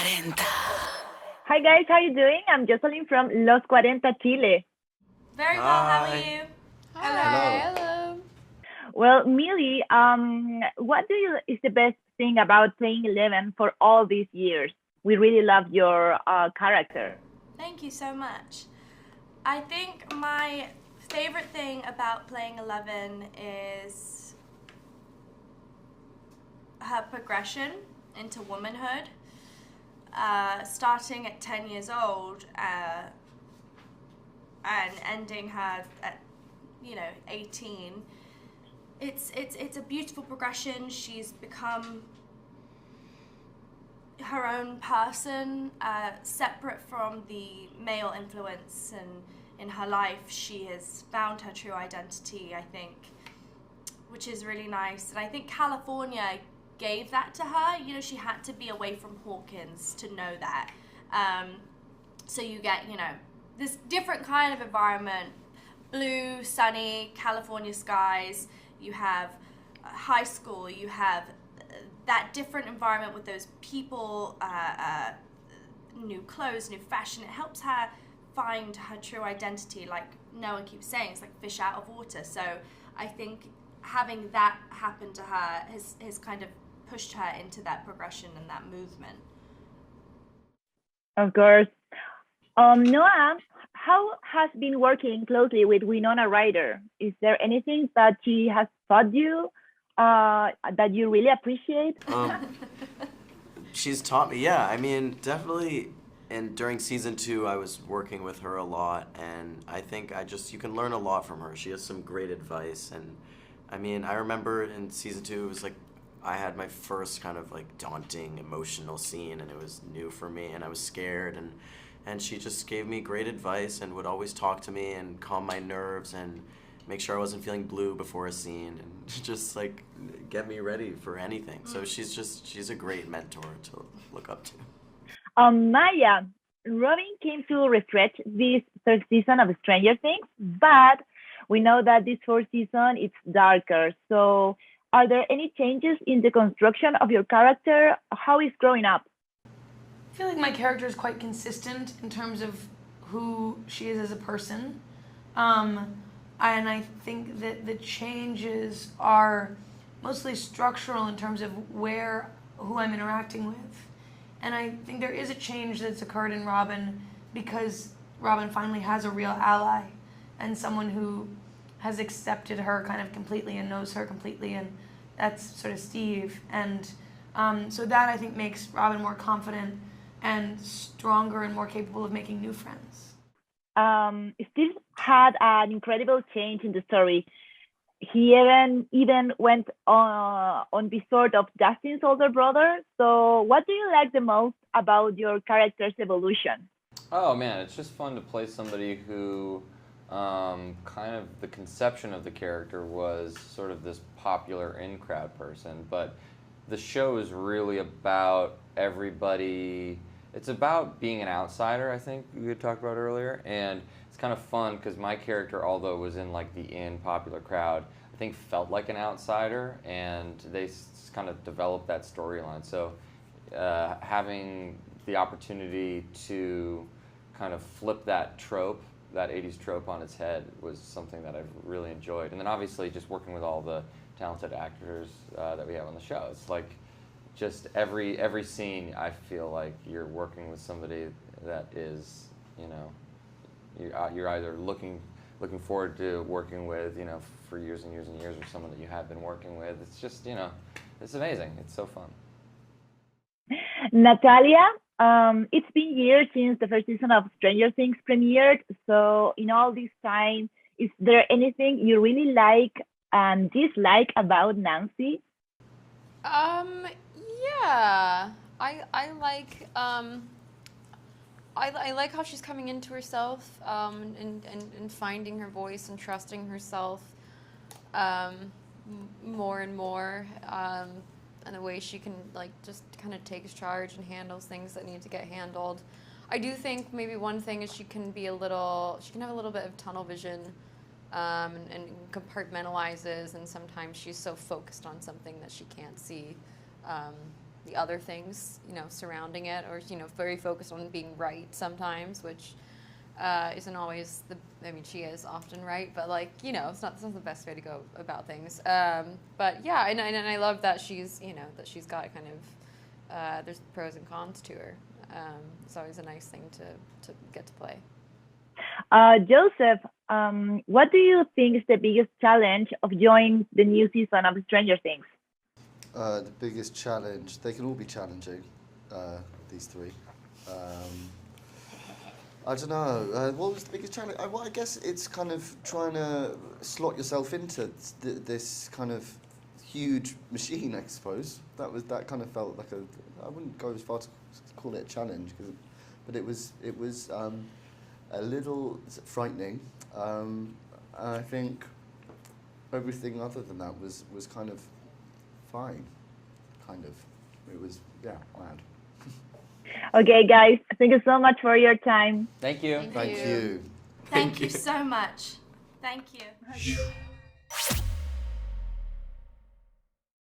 LOS40. Hi guys, how are you doing? I'm Jocelyn from LOS40, Chile. Very well, how are you? Hello. Well, Millie, what is the best thing about playing 11 for all these years? We really love your character. Thank you so much. I think my favorite thing about playing 11 is her progression into womanhood. Starting at 10 years old and ending her at 18. It's a beautiful progression. She's become her own person, separate from the male influence, and in her life she has found her true identity, I think, which is really nice. And I think California gave that to her. She had to be away from Hawkins to know that. So you get, this different kind of environment, blue, sunny, California skies. You have high school, you have that different environment with those people, new clothes, new fashion. It helps her find her true identity, like Noah keeps saying, it's like fish out of water. So I think having that happen to her has kind of pushed her into that progression and that movement. Of course. Noah, how has been working closely with Winona Ryder? Is there anything that she has taught you that you really appreciate? She's taught me, yeah. I mean, definitely. And during season 2, I was working with her a lot, and I think you can learn a lot from her. She has some great advice, and I mean, I remember in season 2, it was like I had my first kind of like daunting emotional scene, and it was new for me, and I was scared, and she just gave me great advice and would always talk to me and calm my nerves and make sure I wasn't feeling blue before a scene, and just like get me ready for anything. So she's a great mentor to look up to. Maya, Robin came to refresh this third season of Stranger Things, but we know that this fourth season it's darker. So are there any changes in the construction of your character? How is growing up? I feel like my character is quite consistent in terms of who she is as a person. And I think that the changes are mostly structural in terms of who I'm interacting with. And I think there is a change that's occurred in Robin because Robin finally has a real ally and someone who has accepted her kind of completely and knows her completely, and that's sort of Steve. And so that I think makes Robin more confident and stronger and more capable of making new friends. Steve had an incredible change in the story. He even went on the sort of Justin's older brother. So what do you like the most about your character's evolution? Oh man, it's just fun to play somebody who kind of the conception of the character was sort of this popular in-crowd person, but the show is really about everybody. It's about being an outsider, I think we had talked about earlier, and it's kind of fun because my character, although was in like the popular crowd, I think felt like an outsider, and they kind of developed that storyline. So having the opportunity to kind of flip that trope, that 80s trope on its head, was something that I've really enjoyed. And then obviously just working with all the talented actors that we have on the show. It's like just every scene, I feel like you're working with somebody that is, you're either looking forward to working with, for years and years and years, or someone that you have been working with. It's just, it's amazing. It's so fun. Natalia, it's been years since the first season of Stranger Things premiered. So in all this time, is there anything you really like and dislike about Nancy? Yeah, I like I like how she's coming into herself and finding her voice and trusting herself more and more, and the way she can just kind of takes charge and handles things that need to get handled. I do think maybe one thing is she can have a little bit of tunnel vision, and compartmentalizes, and sometimes she's so focused on something that she can't see the other things, surrounding it, or very focused on being right sometimes, which isn't always she is often right, but it's not the best way to go about things. But yeah, and I love that she's got kind of there's pros and cons to her. It's always a nice thing to get to play. Joseph, what do you think is the biggest challenge of joining the new season of Stranger Things? The biggest challenge, they can all be challenging, these three. I don't know, what was the biggest challenge? Well, I guess it's kind of trying to slot yourself into this kind of huge machine, I suppose. That kind of felt like I wouldn't go as far to call it a challenge, but it was a little frightening. And I think everything other than that was kind of fine. It was, mad. Okay, guys, thank you so much for your time. Thank you. Thank you. Thank you so much. Thank you.